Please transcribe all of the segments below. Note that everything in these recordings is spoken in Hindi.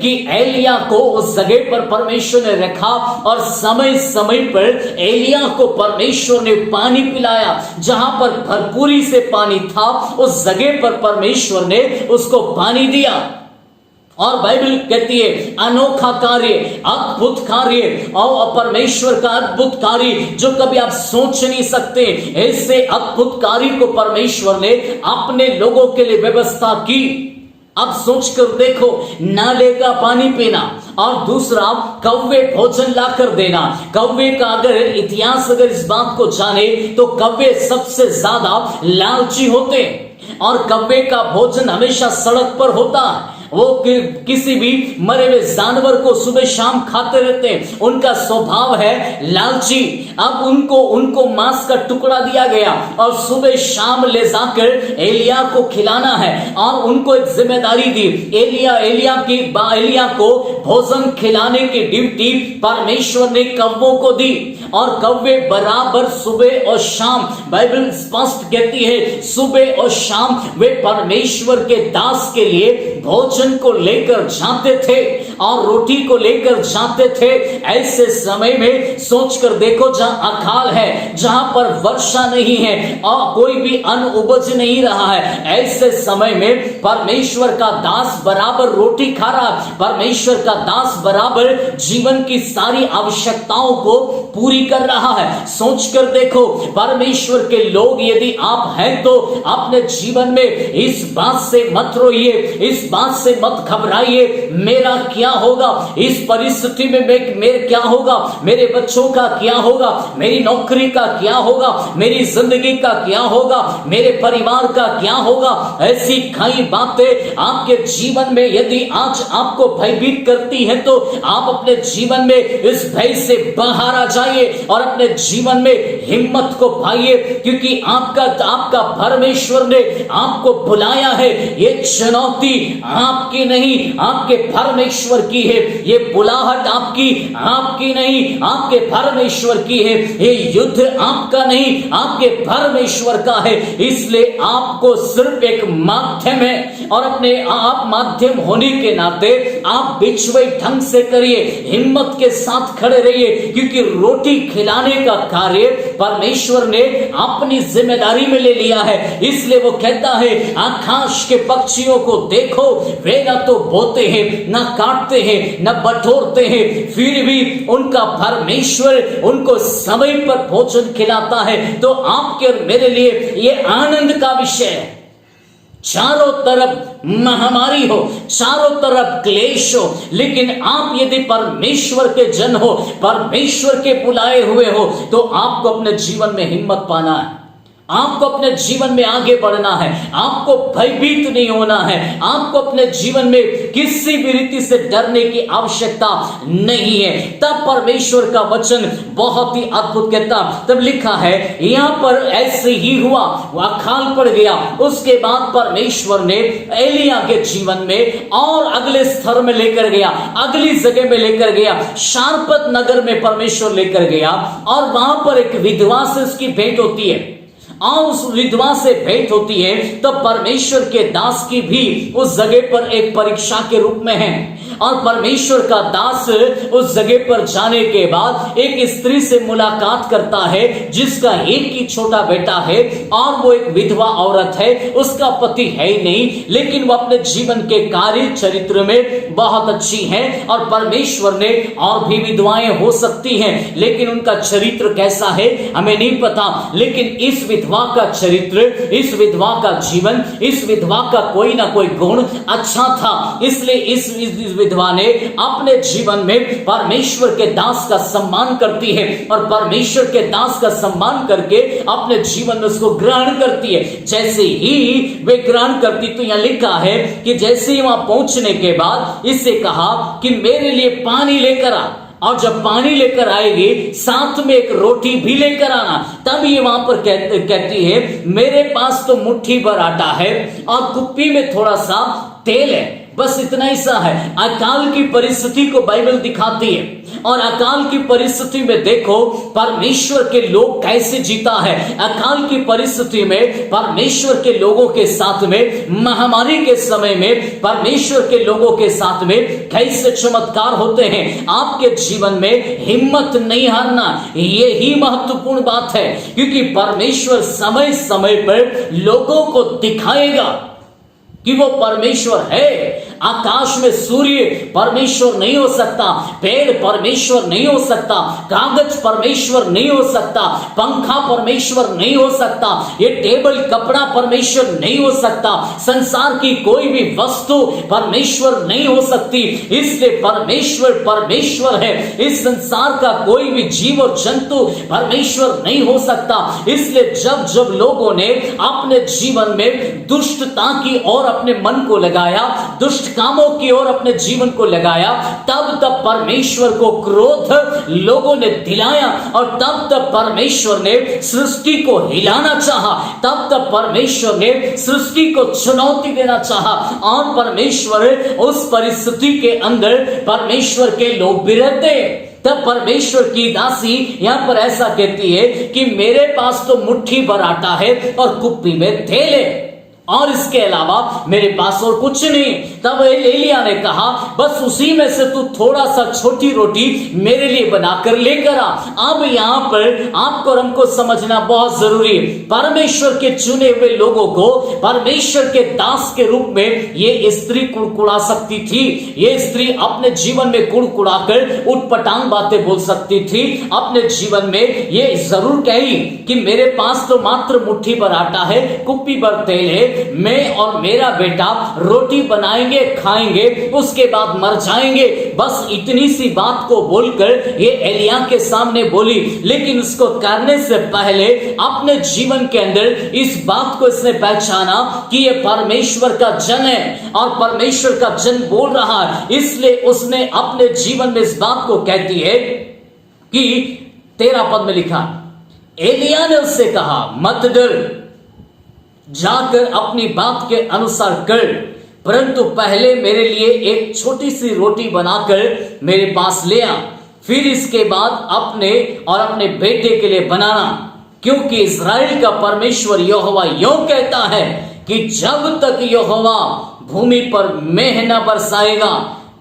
कि एलिया को उस जगह पर परमेश्वर ने रखा और समय समय पर एलिया को परमेश्वर ने पानी पिलाया। जहां पर भरपूरी से पानी था उस जगह पर परमेश्वर ने उसको पानी दिया। और बाइबल कहती है अनोखा कार्य, अद्भुत कार्य और परमेश्वर का अद्भुत कार्य जो कभी आप सोच नहीं सकते, ऐसे अद्भुत कार्य को परमेश्वर ने अपने लोगों के लिए व्यवस्था की। अब सोच कर देखो, नाले का पानी पीना और दूसरा कौवे भोजन लाकर देना। कौवे का अगर इतिहास अगर इस बात को जाने तो कौवे सबसे ज्यादा लालची होते और कौवे का भोजन हमेशा सड़क पर होता है। वो किसी भी मरे हुए जानवर को सुबह शाम खाते रहते हैं। उनका स्वभाव है लालची। अब उनको मांस का टुकड़ा दिया गया और सुबह शाम ले जाकर एलिया को खिलाना है और उनको एक जिम्मेदारी दी। एलिया को भोजन खिलाने की ड्यूटी परमेश्वर ने कौवों को दी और कौवे बराबर सुबह और शाम, बाइबल स्पष्ट कहती है सुबह और शाम वे परमेश्वर के दास के लिए भोजन को लेकर जाते थे और रोटी को लेकर जाते थे। ऐसे समय में सोचकर देखो, जहां अकाल है, जहां पर वर्षा नहीं है और कोई भी अन्न उपज नहीं रहा है, ऐसे समय में परमेश्वर का दास बराबर रोटी खा रहा है। परमेश्वर का दास बराबर जीवन की सारी आवश्यकताओं को पूरी कर रहा है। सोचकर देखो, परमेश्वर के लोग यदि आप हैं तो अपने जीवन में इस बात से मत रोइए, इस बात से मत घबराइए मेरा क्या होगा, इस परिस्थिति में मेरे क्या होगा, मेरे बच्चों का क्या होगा, मेरी नौकरी का क्या होगा, मेरी जिंदगी का क्या होगा, मेरे परिवार का क्या होगा। ऐसी कई बातें आपके जीवन में यदि आज आपको भयभीत करती है तो आप अपने जीवन में इस भय से बाहर आ जाइए और अपने जीवन में हिम्मत को पाइए, क्योंकि आपका परमेश्वर ने आपको बुलाया है। ये चुनौती आपकी नहीं, आपके परमेश्वर की है। ये बुलाहट आपकी नहीं, आपके परमेश्वर की है। ये युद्ध आपका नहीं, आपके परमेश्वर का है। इसलिए आपको सिर्फ एक माध्यम है और अपने आप माध्यम होने के नाते आप बिछुए ढंग से करिए, हिम्मत के साथ खड़े रहिए, क्योंकि रोटी खिलाने का कार्य परमेश्वर ने अपनी जिम्मेदारी में ले लिया है। इसलिए वो कहता है आकाश के पक्षियों को देखो, वे न तो बोते हैं, न काटते हैं, न बटोरते हैं, फिर भी उनका परमेश्वर उनको समय पर भोजन खिलाता है। तो आपके और मेरे लिए ये आनंद का विषय है। चारों तरफ महामारी हो, चारों तरफ क्लेश हो, लेकिन आप यदि परमेश्वर के जन हो, परमेश्वर के बुलाए हुए हो, तो आपको अपने जीवन में हिम्मत पाना है, आपको अपने जीवन में आगे बढ़ना है, आपको भयभीत नहीं होना है, आपको अपने जीवन में किसी भी रीति से डरने की आवश्यकता नहीं है। तब परमेश्वर का वचन बहुत ही अद्भुत कहता, तब लिखा है यहां पर ऐसे ही हुआ, अकाल पड़ गया। उसके बाद परमेश्वर ने एलिया के जीवन में और अगले स्तर में लेकर गया, अगली जगह में लेकर गया, शारपत नगर में परमेश्वर लेकर गया और वहां पर एक विधवा से उसकी भेंट होती है और उस विधवा से भेंट होती है। तो परमेश्वर के दास की भी उस जगह पर एक परीक्षा के रूप में है और परमेश्वर का दास उस जगह पर जाने के बाद एक स्त्री से मुलाकात करता है जिसका एक ही छोटा बेटा है और वो एक विधवा औरत है, उसका पति है ही नहीं, लेकिन वो अपने जीवन के कार्य चरित्र में बहुत अच्छी है और परमेश्वर ने और भी विधवाएं हो सकती हैं, लेकिन उनका चरित्र कैसा है हमें नहीं पता। लेकिन इस विधवा का चरित्र, इस विधवा का जीवन, इस विधवा का कोई ना कोई गुण अच्छा था। इसलिए इस विधवा ने अपने जीवन में परमेश्वर के दास का सम्मान करती है और परमेश्वर के दास का सम्मान करके अपने जीवन में उसको ग्रहण करती है। जैसे ही वे ग्रहण करती तो यहां लिखा है कि जैसे ही वहां पहुंचने के बाद इससे कहा कि मेरे लिए पानी लेकर आ, और जब पानी लेकर आएगी साथ में एक रोटी भी लेकर आना। तब ये वहां पर कहती है मेरे पास तो मुट्ठी भर आटा है और कुप्पी में थोड़ा सा तेल है, बस इतना ही सा है। अकाल की परिस्थिति को बाइबल दिखाती है और अकाल की परिस्थिति में देखो परमेश्वर के लोग कैसे जीता है। अकाल की परिस्थिति में परमेश्वर के लोगों के साथ में, महामारी के समय में परमेश्वर के लोगों के साथ में कैसे चमत्कार होते हैं। आपके जीवन में हिम्मत नहीं हारना, ये ही महत्वपूर्ण बात है, क्योंकि परमेश्वर समय समय पर लोगों को दिखाएगा कि वो परमेश्वर है। आकाश में सूर्य परमेश्वर नहीं हो सकता, पेड़ परमेश्वर नहीं हो सकता, कागज परमेश्वर नहीं हो सकता, पंखा परमेश्वर नहीं हो सकता, ये टेबल कपड़ा परमेश्वर नहीं हो सकता, संसार की कोई भी वस्तु परमेश्वर नहीं हो सकती। इसलिए परमेश्वर परमेश्वर है। इस संसार का कोई भी जीव और जंतु परमेश्वर नहीं हो सकता। इसलिए जब जब लोगों ने अपने जीवन में दुष्टता की ओर अपने मन को लगाया, दुष्ट कामों की ओर अपने जीवन को लगाया, तब तब परमेश्वर को क्रोध लोगों ने दिलाया और तब तब परमेश्वर ने सृष्टि को हिलाना चाहा, तब तब परमेश्वर ने सृष्टि को चुनौती देना चाहा और परमेश्वर उस परिस्थिति के अंदर परमेश्वर के लोग भी रहते। तब परमेश्वर की दासी यहां पर ऐसा कहती है कि मेरे पास तो मुट्ठी भर आटा है और कुप्पी में तेल है और इसके अलावा मेरे पास और कुछ नहीं। तब एलिया ने कहा बस उसी में से तू थोड़ा सा छोटी रोटी मेरे लिए बनाकर लेकर आ। अब यहाँ पर आपको और हमको समझना बहुत जरूरी है, परमेश्वर के चुने हुए लोगों को परमेश्वर के दास के रूप में ये स्त्री कुड़कुड़ा सकती थी। ये स्त्री अपने जीवन में कुड़कुड़ाकर उटपटांग बातें बोल सकती थी। अपने जीवन में ये जरूर कही कि मेरे पास तो मात्र मुट्ठी भर आटा है, कुप्पी भर तेल है, मैं और मेरा बेटा रोटी बनाएंगे, खाएंगे, उसके बाद मर जाएंगे। बस इतनी सी बात को बोलकर ये एलिया के सामने बोली, लेकिन उसको करने से पहले अपने जीवन के अंदर इस बात को इसने पहचाना कि ये परमेश्वर का जन है और परमेश्वर का जन बोल रहा है। इसलिए उसने अपने जीवन में इस बात को कहती है कि 13 पद में लिखा, एलिया ने उससे कहा मत डर, जाकर अपनी बात के अनुसार कर, परंतु पहले मेरे लिए एक छोटी सी रोटी बनाकर मेरे पास ले आ, फिर इसके बाद अपने और अपने बेटे के लिए बनाना, क्योंकि इस्राएल का परमेश्वर यहोवा यूं कहता है कि जब तक यहोवा भूमि पर मेंह न बरसाएगा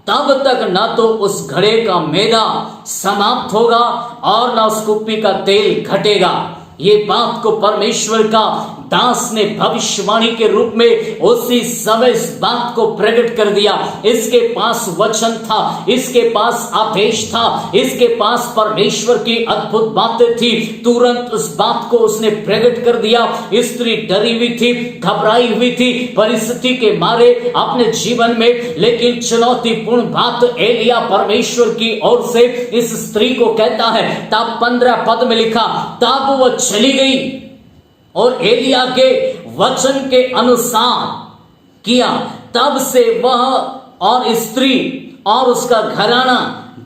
तब तक न तो उस घड़े का मैदा समाप्त होगा और न उस कुप्पी का तेल घटेगा। ये बात को परमेश्वर का दास ने भविष्यवाणी के रूप में उसी समय इस बात को प्रकट कर दिया। इसके पास वचन था, इसके पास आदेश था, इसके पास परमेश्वर की अद्भुत बातें थी। तुरंत उस बात को उसने प्रकट कर दिया। स्त्री डरी हुई थी, घबराई हुई थी परिस्थिति के मारे अपने जीवन में, लेकिन चुनौतीपूर्ण बात एलिया परमेश्वर की ओर से इस स्त्री को कहता है। तब 15 पद में लिखा, तब वो चली गई और एलिया के वचन के अनुसार किया। तब से वह और स्त्री और उसका घराना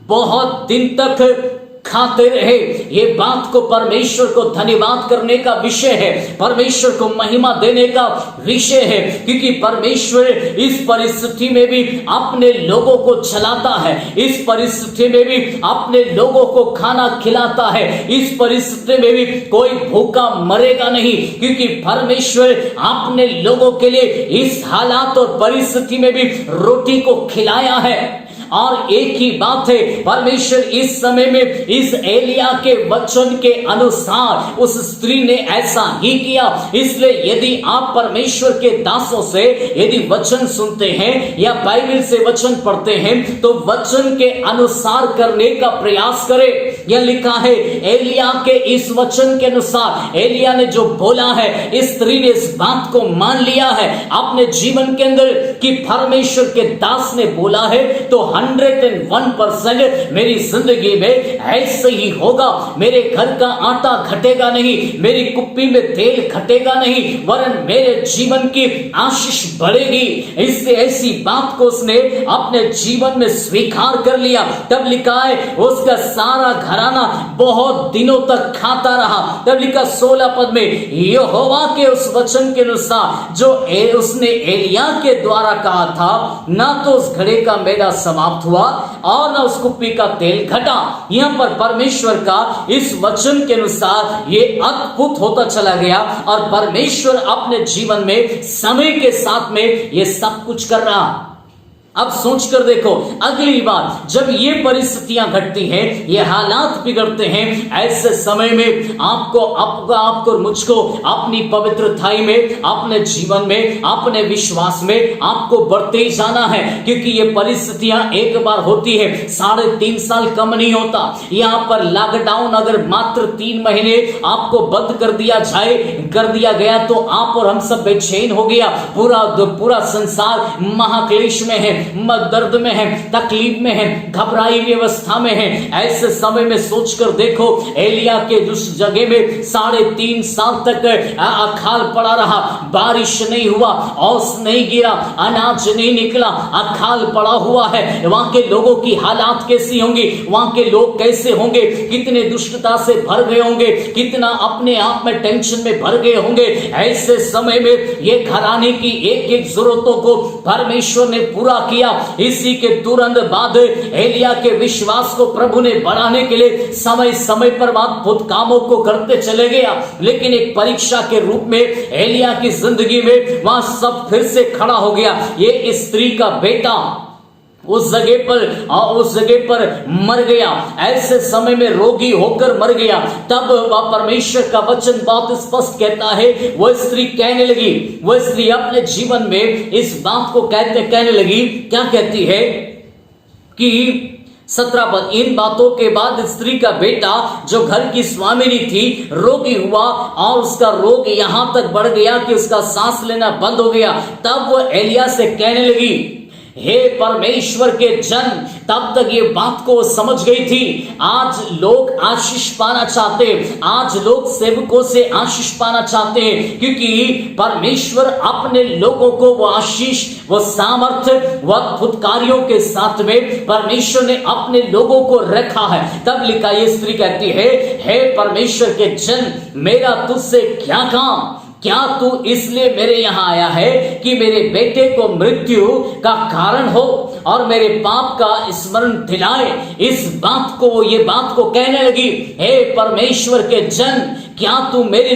बहुत दिन तक खाते रहे। ये बात को परमेश्वर को धन्यवाद करने का विषय है, परमेश्वर को महिमा देने का विषय है, क्योंकि परमेश्वर इस परिस्थिति में भी अपने लोगों को चलाता है, इस परिस्थिति में भी अपने लोगों को खाना खिलाता है, इस परिस्थिति में भी कोई भूखा मरेगा नहीं, क्योंकि परमेश्वर अपने लोगों के लिए इस हालात और परिस्थिति में भी रोटी को खिलाया है। और एक ही बात है, परमेश्वर इस समय में इस एलिया के वचन के अनुसार उस स्त्री ने ऐसा ही किया। इसलिए यदि आप परमेश्वर के दासों से यदि वचन सुनते हैं या बाइबल से वचन पढ़ते हैं तो वचन के अनुसार करने का प्रयास करें। यह लिखा है एलिया के इस वचन के अनुसार, एलिया ने जो बोला है, इस स्त्री ने इस बात को मान लिया है अपने जीवन के अंदर कि परमेश्वर के दास ने बोला है तो 101% मेरी जिंदगी में ऐसे ही होगा। मेरे घर का आटा घटेगा नहीं, मेरी कुप्पी में तेल घटेगा नहीं, वरन मेरे जीवन की आशीष बढ़ेगी। इससे ऐसी बात को उसने अपने जीवन में स्वीकार कर लिया। तब लिखा है उसका सारा घराना बहुत दिनों तक खाता रहा। तब लिखा 16 पद में, यहोवा के उस वचन के अनुसार जो उसने एलिया के द्वारा कहा था, ना तो उस घड़े का मैदा समाप्त हुआ और ना उस कुप्पी का तेल घटा। यहां पर परमेश्वर का इस वचन के अनुसार ये अद्भुत होता चला गया और परमेश्वर अपने जीवन में समय के साथ में ये सब कुछ कर रहा। अब सोच कर देखो, अगली बार जब ये परिस्थितियां घटती हैं, ये हालात बिगड़ते हैं, ऐसे समय में आपको मुझको अपनी पवित्रताई में, अपने जीवन में, अपने विश्वास में आपको बढ़ते ही जाना है। क्योंकि ये परिस्थितियां एक बार होती है, 3.5 साल कम नहीं होता। यहाँ पर लॉकडाउन अगर मात्र 3 महीने आपको बंद कर दिया गया तो आप और हम सब बेचैन हो गया। पूरा संसार महाक्लेश में है, दर्द में है, तकलीफ में है, घबराई व्यवस्था में है। ऐसे समय में सोचकर देखो, एलिया के उस जगह में 3.5 साल तक अकाल पड़ा रहा, बारिश नहीं हुआ, ओस नहीं गिरा, अनाज नहीं निकला, अकाल पड़ा हुआ है। वहां के लोगों की हालात कैसी होंगी, वहां के लोग कैसे होंगे, कितने दुष्टता से भर गए होंगे, कितना अपने आप में टेंशन में भर गए होंगे। ऐसे समय में ये घराने की एक एक जरूरतों को परमेश्वर ने पूरा किया। इसी के तुरंत बाद एलिया के विश्वास को प्रभु ने बढ़ाने के लिए समय समय पर अद्भुत कामों को करते चले गया। लेकिन एक परीक्षा के रूप में एलिया की जिंदगी में वहां सब फिर से खड़ा हो गया। ये स्त्री का बेटा उस जगह पर मर गया, ऐसे समय में रोगी होकर मर गया। तब वह परमेश्वर का वचन बहुत स्पष्ट कहता है, वह स्त्री कहने लगी, वह स्त्री अपने जीवन में इस बात को कहने लगी, क्या कहती है कि 17 पद, इन बातों के बाद स्त्री का बेटा जो घर की स्वामिनी थी रोगी हुआ और उसका रोग यहां तक बढ़ गया कि उसका सांस लेना बंद हो गया। तब वह एलिया से कहने लगी, हे परमेश्वर के जन, तब तक ये बात को समझ गई थी। आज लोग आशीष पाना चाहते हैं, आज लोग सेवकों से आशीष पाना चाहते हैं, क्योंकि परमेश्वर अपने लोगों को वो आशीष, वो सामर्थ्य, वो अद्भुत कार्यों के साथ में परमेश्वर ने अपने लोगों को रखा है। तब लिखा, ये स्त्री कहती है, हे परमेश्वर के जन, मेरा तुझसे क्या काम? क्या तू इसलिए मेरे यहां आया है कि मेरे बेटे को मृत्यु का कारण हो और मेरे पाप का स्मरण दिलाए? इस बात को, ये बात को कहने लगी, हे परमेश्वर के जन, क्या तू मेरे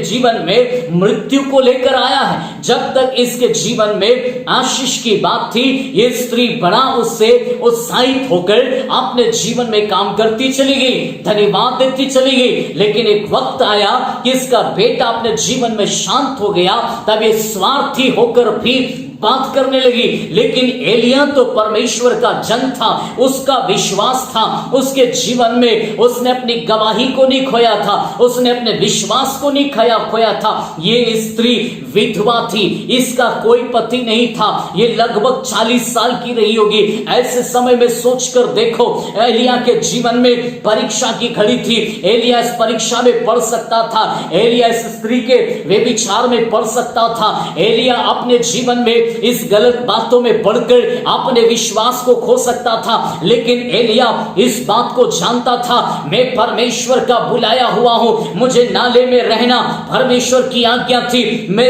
जीवन में मृत्यु को लेकर आया है? जब तक इसके जीवन में आशीष की बात थी, ये स्त्री बड़ा उससे उत्साहित होकर अपने जीवन में काम करती चली गई, धन्यवाद देती चली गई। लेकिन एक वक्त आया कि इसका बेटा अपने जीवन में शांत हो गया, तब ये स्वार्थी होकर भी बात करने लगी। लेकिन एलिया तो परमेश्वर का जन था, उसका विश्वास था, उसके जीवन में उसने अपनी गवाही को नहीं खोया था, उसने अपने विश्वास को नहीं खोया था। ये स्त्री विधवा थी, इसका कोई पति नहीं था, ये लगभग 40 साल की रही होगी। ऐसे समय में सोचकर देखो, एलिया के जीवन में परीक्षा की घड़ी थी, एलिया इस परीक्षा में पढ़ सकता था, एलिया इस स्त्री के व्यभिचार में पढ़ सकता था, एलिया अपने जीवन में इस गलत बातों में पड़कर अपने विश्वास को खो सकता था। लेकिन एलिया इस बात को जानता था, मैं परमेश्वर का बुलाया हुआ हूं, मुझे नाले में रहना परमेश्वर की आज्ञा थी,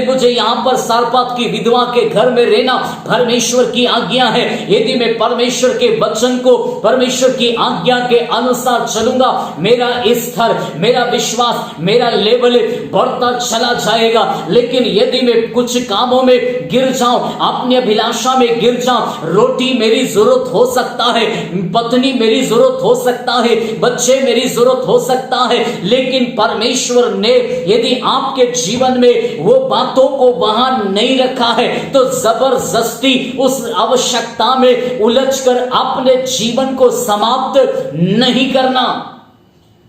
मुझे यहां पर सारपात की विधवा के घर में रहना परमेश्वर की आज्ञा है। यदि मैं परमेश्वर के वचन को, परमेश्वर की आज्ञा के अनुसार चलूंगा, मेरा स्तर, मेरा विश्वास, मेरा लेवल बढ़ता चला जाएगा। लेकिन यदि मैं कुछ कामों में गिर जाऊं, अपनी अभिलाषा में गिर जाऊं, रोटी मेरी जरूरत हो सकता है, पत्नी मेरी जरूरत हो सकता है, बच्चे मेरी जरूरत हो सकता है, लेकिन परमेश्वर ने यदि आपके जीवन में वो बातों को वहां नहीं रखा है, तो जबरदस्ती उस आवश्यकता में उलझकर अपने जीवन को समाप्त नहीं करना।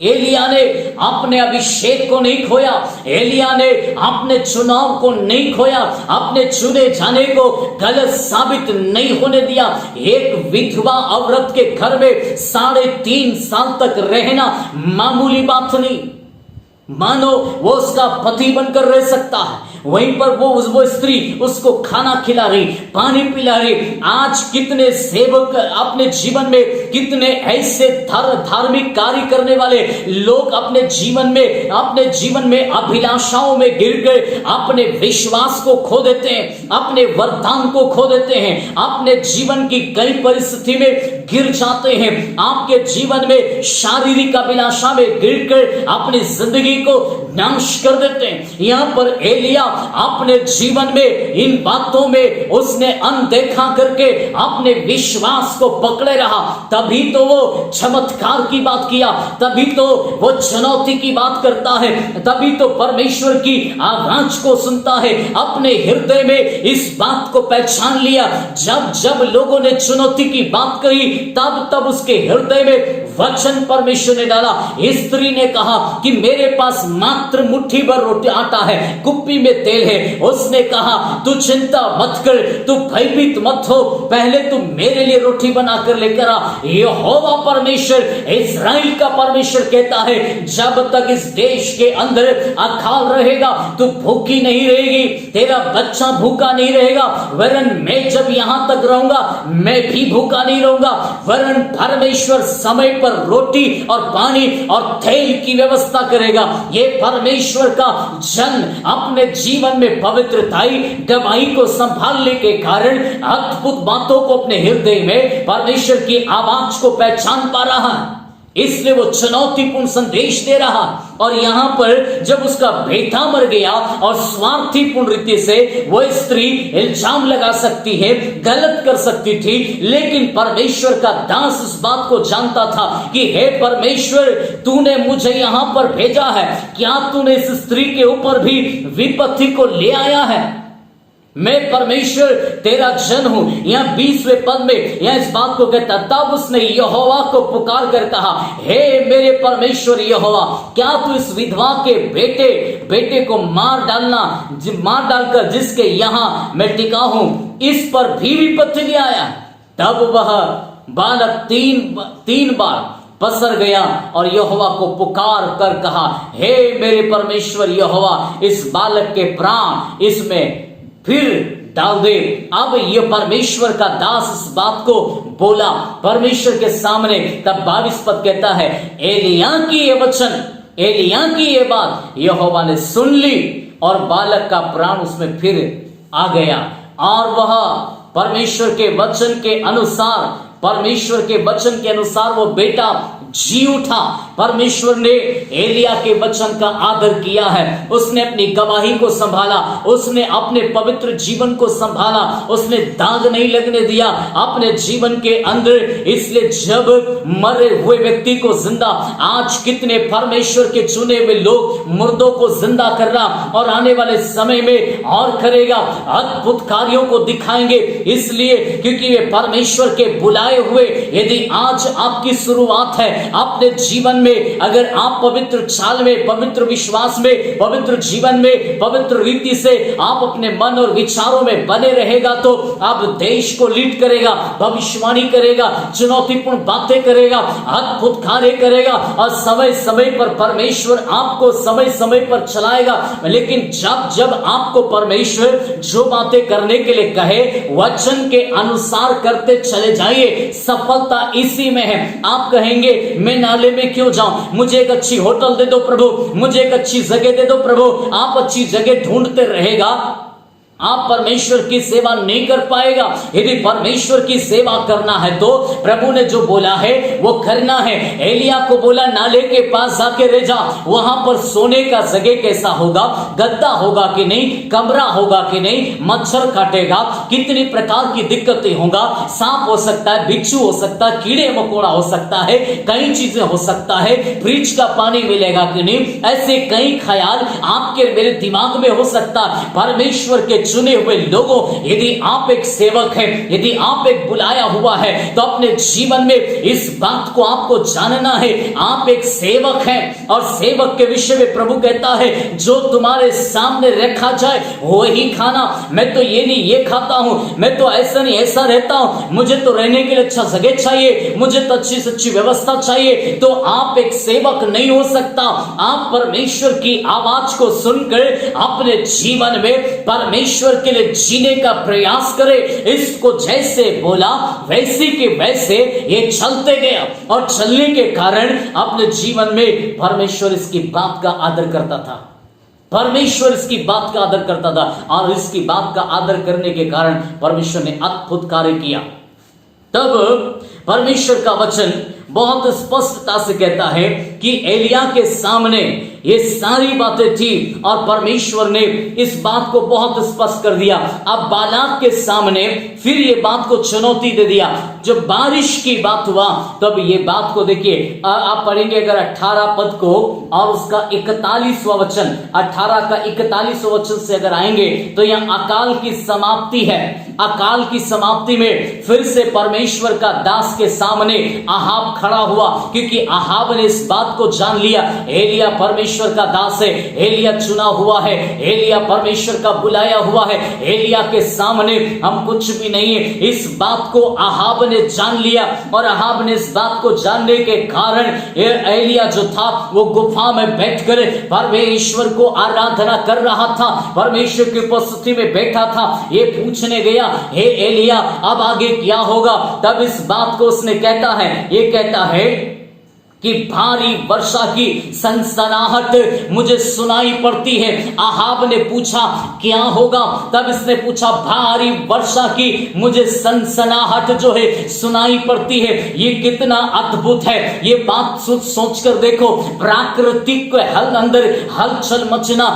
एलिया ने अपने अभिषेक को नहीं खोया, एलिया ने अपने चुनाव को नहीं खोया, अपने चुने जाने को गलत साबित नहीं होने दिया। एक विधवा औरत के घर में 3.5 साल तक रहना मामूली बात नहीं, मानो वो उसका पति बनकर रह सकता है, वहीं पर वो स्त्री उसको खाना खिला रही, पानी पिला रही। आज कितने सेवक अपने जीवन में, कितने ऐसे धार्मिक कार्य करने वाले लोग अपने जीवन में अभिलाषाओं में गिर गए, अपने विश्वास को खो देते हैं, अपने वरदान को खो देते हैं, अपने जीवन की कई परिस्थिति में गिर जाते हैं। आपके जीवन में शारीरिक अभिलाषा में गिर कर अपनी जिंदगी को नाश कर देते हैं। यहां पर एलिया अपने जीवन में इन बातों में उसने अनदेखा करके अपने विश्वास को पकड़े रहा, तभी तो वो चमत्कार की बात किया, तभी तो वो चुनौती की बात करता है, तभी तो परमेश्वर की आवाज को सुनता है। अपने हृदय में इस बात को पहचान लिया, जब जब लोगों ने चुनौती की बात कही तब तब उसके हृदय में वचन परमेश्वर ने डाला। स्त्री ने कहा कि मेरे पास मात्र मुट्ठी भर रोटी आटा है, कुप्पी में तेल है। उसने कहा तू चिंता मत कर, तू भयभीत मत हो, पहले तू मेरे लिए रोटी बनाकर लेकर आ। यहोवा परमेश्वर, इस्राएल का परमेश्वर कहता है, जब तक इस देश के अंदर अकाल रहेगा तू भूखी नहीं रहेगी, तेरा बच्चा भूखा नहीं रहेगा, वरन मैं जब यहां तक रहूंगा मैं भी भूखा नहीं रहूंगा। वरन परमेश्वर समय पर रोटी और पानी और तेल की व्यवस्था करेगा। ये परमेश्वर का जन अपने जीवन में पवित्रताई गवाही को संभालने के कारण अद्भुत बातों को अपने हृदय में परमेश्वर की आवाज को पहचान पा रहा है, इसलिए वो चुनौतीपूर्ण संदेश दे रहा। और यहां पर जब उसका बेटा मर गया और स्वार्थीपूर्ण रीति से वो स्त्री इल्जाम लगा सकती है, गलत कर सकती थी, लेकिन परमेश्वर का दास इस बात को जानता था कि हे परमेश्वर, तूने मुझे यहां पर भेजा है, क्या तूने इस स्त्री के ऊपर भी विपत्ति को ले आया है? मैं परमेश्वर तेरा जन हूं। यहां 20वें पद में यह इस बात को कहता, तब उसने यहोवा को पुकार कर कहा, हे मेरे परमेश्वर यहोवा, क्या तू इस विधवा के बेटे को मार डालकर जिसके यहां मैं टिका हूं, इस पर भी विपत्ति ले आया? तब वह बालक तीन बार पसर गया और यहोवा को पुकार कर कहा, हे मेरे परमेश्वर यहोवा, इस बालक के प्राण इसमें फिर डाल दे। अब ये परमेश्वर का दास इस बात को बोला परमेश्वर के सामने। तब 22 पद कहता है, एलिया की ये वचन, एलिया की ये बात यहोवा ने सुन ली और बालक का प्राण उसमें फिर आ गया। और वह परमेश्वर के वचन के अनुसार वो बेटा जी उठा। परमेश्वर ने एलिया के वचन का आदर किया है, उसने अपनी गवाही को संभाला, उसने अपने पवित्र जीवन को संभाला, उसने दाग नहीं लगने दिया अपने जीवन के अंदर। इसलिए जब मरे हुए व्यक्ति को जिंदा, आज कितने परमेश्वर के चुने हुए लोग मुर्दों को जिंदा कर रहा और आने वाले समय में और करेगा, अद्भुत कार्यों को दिखाएंगे। इसलिए क्योंकि वे परमेश्वर के बुलाए हुए, यदि आज आपकी शुरुआत है अपने जीवन में, अगर आप पवित्र चाल में, पवित्र विश्वास में, पवित्र जीवन में, पवित्र रीति से आप अपने मन और विचारों में बने रहेगा, तो आप देश को लीड करेगा, भविष्यवाणी करेगा, चुनौतीपूर्ण बातें करेगा, अद्भुत कार्य करेगा और समय समय पर परमेश्वर आपको समय समय पर चलाएगा। लेकिन जब जब आपको परमेश्वर जो बातें करने के लिए कहे, वचन के अनुसार करते चले जाइए, सफलता इसी में है। आप कहेंगे मैं नाले में क्यों जाऊं, मुझे एक अच्छी होटल दे दो प्रभु, मुझे एक अच्छी जगह दे दो प्रभु। आप अच्छी जगह ढूंढते रहेगा, आप परमेश्वर की सेवा नहीं कर पाएगा। यदि परमेश्वर की सेवा करना है तो प्रभु ने जो बोला है वो करना है। एलिया को बोला नाले के पास जाके रह जा, वहां पर सोने का जगह कैसा होगा, गद्दा होगा कि नहीं, कमरा होगा कि नहीं, मच्छर काटेगा, कितनी प्रकार की दिक्कतें होगा, सांप हो सकता है, बिच्छू हो सकता है, कीड़े मकोड़ा हो सकता है, कई चीजें हो सकता है, फ्रिज का पानी मिलेगा कि नहीं, ऐसे कई ख्याल आपके मेरे दिमाग में हो सकता है। परमेश्वर के चुने हुए लोगों, यदि आप एक सेवक हैं, यदि आप एक बुलाया हुआ है, तो अपने जीवन में इस बात को आपको जानना है, आप एक सेवक हैं। और सेवक के विषय में प्रभु कहता है, जो तुम्हारे सामने रखा जाए वही खाना। मैं तो ये नहीं ये खाता हूं, मैं तो ऐसा नहीं ऐसा रहता हूं, मुझे तो रहने के लिए अच्छा जगह चाहिए, मुझे तो अच्छी से अच्छी व्यवस्था चाहिए, तो आप एक सेवक नहीं हो सकता। आप परमेश्वर की आवाज को सुनकर अपने जीवन में परमेश्वर के लिए जीने का प्रयास करें। इसको जैसे बोला वैसे के वैसे ये चलते गया, और चलने के कारण अपने जीवन में परमेश्वर इसकी बात का आदर करता था। परमेश्वर इसकी बात का आदर करता था, और इसकी बात का आदर करने के कारण परमेश्वर ने अद्भुत कार्य किया। तब परमेश्वर का वचन बहुत स्पष्टता से कहता है कि एलिया के सामने ये सारी बातें थी, और परमेश्वर ने इस बात को बहुत स्पष्ट कर दिया। अब बालाक के सामने फिर ये बात को चुनौती दे दिया। जब बारिश की बात हुआ तब ये बात को देखिए, आप पढ़ेंगे अगर 18 पद को और उसका 41वां वचन, 18 का 41वां वचन से अगर आएंगे तो यहाँ अकाल की समाप्ति है। अकाल की समाप्ति में फिर से परमेश्वर का दास के सामने आहाब खड़ा हुआ, क्योंकि आहाब ने इस बात को जान लिया, एलिया परमेश्वर का दास है, एलिया चुना हुआ है, एलिया परमेश्वर का बुलाया हुआ है, एलिया के सामने हम कुछ भी नहीं है। इस बात को आहाब ने जान लिया, और आहाब ने इस बात को जानने के कारण एलिया जो था वो गुफा में बैठकर परमेश्वर को आराधना कर रहा था, परमेश्वर की उपस्थिति में बैठा था। ये पूछने गया, हे एलिया अब आगे क्या होगा? तब इस बात को उसने कहता है, ये कहता है कि भारी वर्षा की सनसनाहट मुझे सुनाई पड़ती है। आहाब ने पूछा क्या होगा? तब इसने पूछा भारी वर्षा की मुझे सनसनाहट जो है सुनाई पड़ती है। ये कितना अद्भुत है, ये बात सोच कर देखो। प्राकृतिक अंदर हलचल मचना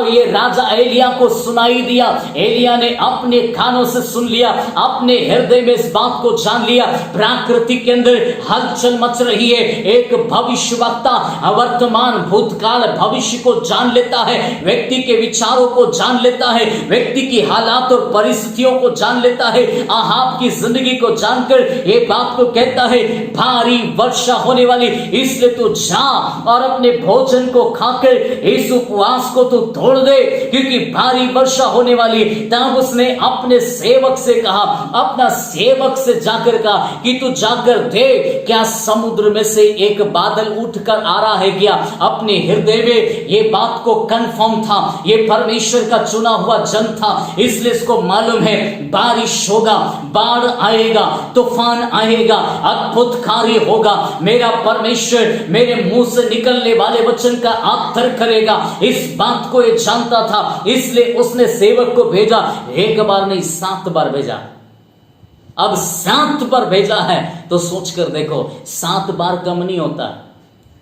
ये राजा एलिया को सुनाई दिया। एलिया ने अपने कानों से सुन लिया, अपने हृदय में इस बात को जान लिया। प्राकृतिक के अंदर हलचल मच रही है। एक भविष्यवक्ता वर्तमान भूतकाल भविष्य को जान लेता है, व्यक्ति के विचारों को जान लेता है, व्यक्ति की हालात और परिस्थितियों को जान लेता है। आहाब की जिंदगी को जानकर ये बात को कहता है भारी वर्षा होने वाली, इसलिए तू जा और अपने भोजन को खाकर इस उपवास को तू तोड़ दे, क्योंकि भारी वर्षा होने वाली। तब उसने अपने सेवक से कहा, अपना सेवक से जाकर कहा कि तू जाकर देख क्या समुद्र में से एक बादल उठकर आ रहा है क्या? अपने हृदय में ये बात को कंफर्म था, ये परमेश्वर का चुना हुआ जन था, इसलिए इसको मालूम है बारिश होगा, बाढ़ आएगा, तूफान आएगा, अद्भुत कार्य होगा। मेरा परमेश्वर मेरे मुंह से निकलने वाले वचन का आदर करेगा। इस बात को ये जानता था, इसलिए उसने सेवक को भेजा। एक बार नहीं 7 बार भेजा। अब 7 बार भेजा है तो सोच कर देखो, 7 बार कम नहीं होता।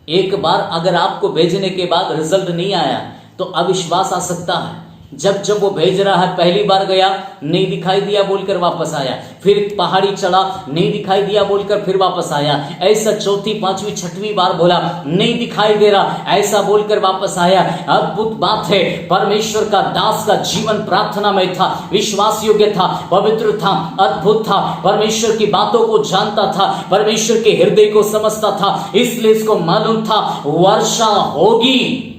एक बार अगर आपको भेजने के बाद रिजल्ट नहीं आया तो अविश्वास आ सकता है। जब वो भेज रहा है, पहली बार गया नहीं दिखाई दिया बोलकर वापस आया, फिर पहाड़ी चढ़ा नहीं दिखाई दिया बोलकर फिर वापस आया, ऐसा 4वीं 5वीं 6वीं बार बोला नहीं दिखाई दे रहा, ऐसा बोलकर वापस आया। अद्भुत बात है, परमेश्वर का दास का जीवन प्रार्थना में था, विश्वास योग्य था, पवित्र था, अद्भुत था, परमेश्वर की बातों को जानता था, परमेश्वर के हृदय को समझता था, इसलिए इसको मालूम था वर्षा होगी।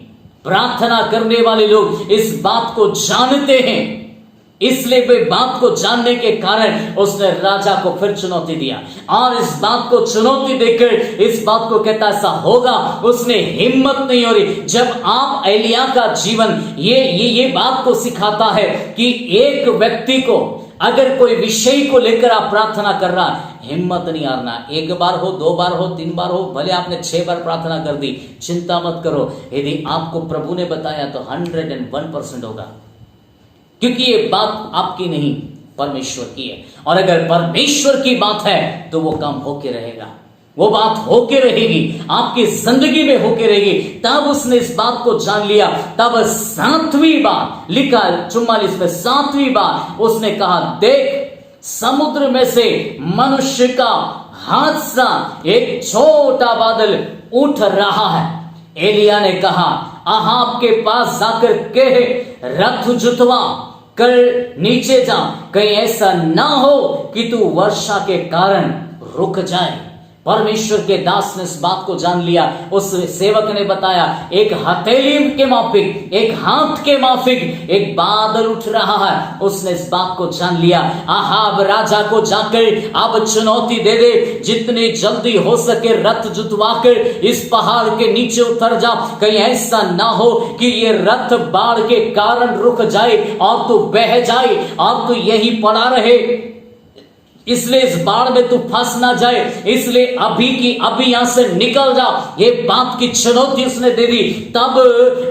प्रार्थना करने वाले लोग इस बात को जानते हैं, इसलिए वे बात को जानने के कारण उसने राजा को फिर चुनौती दिया, और इस बात को चुनौती देकर इस बात को कहता ऐसा होगा। उसने हिम्मत नहीं हो रही। जब आप एलिया का जीवन ये बात को सिखाता है कि एक व्यक्ति को अगर कोई विषय को लेकर आप प्रार्थना कर रहा है, हिम्मत नहीं हारना। 1 बार हो, 2 बार हो, 3 बार हो, भले आपने 6 बार प्रार्थना कर दी, चिंता मत करो। यदि आपको प्रभु ने बताया तो 101% होगा, क्योंकि ये बात आपकी नहीं परमेश्वर की है। और अगर परमेश्वर की बात है तो वो काम होके रहेगा, वो बात होके रहेगी, आपकी जिंदगी में होके रहेगी। तब उसने इस बात को जान लिया। तब 7वीं बार लिखा 44 में 7वीं बार उसने कहा देख समुद्र में से मनुष्य का हाथ सा एक छोटा बादल उठ रहा है। एलिया ने कहा आहाब के पास जाकर कहे रथ जुतवा, कर नीचे जा, कहीं ऐसा ना हो कि तू वर्षा के कारण रुक जाए। परमेश्वर के दास ने इस बात को जान लिया। उस सेवक ने बताया, एक हथेली के माफिक, एक हाथ के माफिक एक बादल उठ रहा है। उसने इस बात को जान लिया। आहाब राजा को जाकर अब चुनौती दे दे, जितनी जल्दी हो सके रथ जुतवाकर इस पहाड़ के नीचे उतर जा, कहीं ऐसा ना हो कि ये रथ बाढ़ के कारण रुक जाए और तू बह जाए और तू यहीं पड़ा रहे, इसलिए इस बाढ़ में तू फंस ना जाए, इसलिए अभी की अभी यहां से निकल जा। ये बात की चुनौती उसने दे दी। तब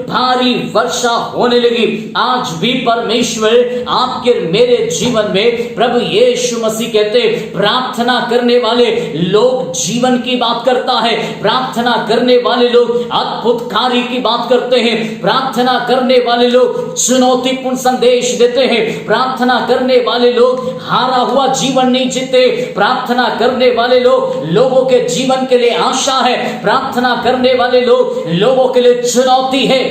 भारी वर्षा होने लगी। आज भी परमेश्वर आपके मेरे जीवन में, प्रभु यीशु मसीह कहते, प्रार्थना करने वाले लोग जीवन की बात करता है, प्रार्थना करने वाले लोग अद्भुत कार्य की बात करते हैं, प्रार्थना करने वाले लोग चुनौतीपूर्ण संदेश देते हैं, प्रार्थना करने वाले लोग हारा हुआ जीवन नहीं जीते, प्रार्थना करने वाले लोग लोगों के जीवन के लिए आशा है, प्रार्थना करने वाले लोग लोगों के लिए चुनौती है।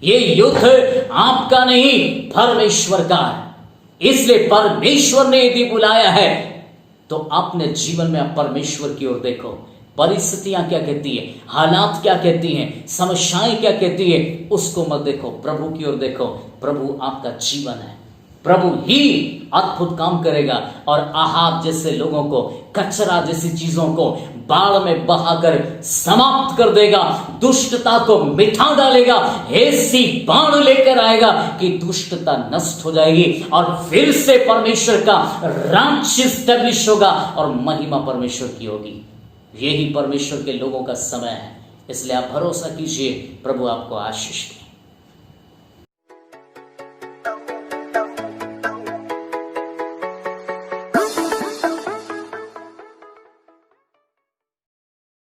ये युद्ध आपका नहीं, परमेश्वर का है। इसलिए परमेश्वर ने यदि बुलाया है तो अपने जीवन में आप परमेश्वर की ओर देखो। परिस्थितियां क्या कहती है, हालात क्या कहती हैं, समस्याएं क्या कहती है, उसको मत देखो, प्रभु की ओर देखो। प्रभु आपका जीवन है, प्रभु ही अद्भुत काम करेगा और आहाब जैसे लोगों को, कचरा जैसी चीजों को बाढ़ में बहाकर समाप्त कर देगा, दुष्टता को मिटा डालेगा, ऐसी बाढ़ लेकर आएगा कि दुष्टता नष्ट हो जाएगी और फिर से परमेश्वर का राज्य स्टैब्लिश होगा और महिमा परमेश्वर की होगी। यही परमेश्वर के लोगों का समय है। इसलिए आप भरोसा कीजिए, प्रभु आपको आशीष दे।